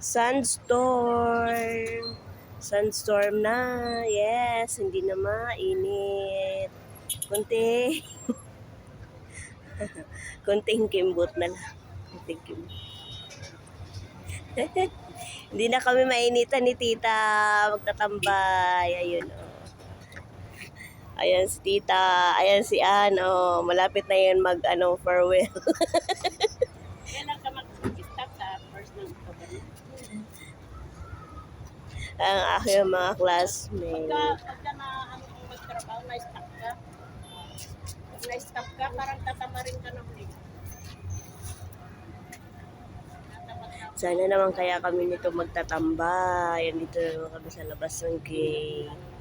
Sandstorm. Sandstorm na. Yes, hindi na mainit. Kunti. Kunting kimbot na lang. Kunting kimbot. Hindi na kami mainitan ni tita. Magtatambay. Ayun, oh. Ayan si tita. Ayan si Ann, oh. Malapit na yan farewell. Kailan ka mag-start sa first ng October? Ang aking mga classmates. Pagka na magtrabaho, na-stop ka. Pag na-stop ka, parang tatamarin ka ng ulit. Sana naman kaya kami nito magtatambay. Andito naman kami sa labas ng gate.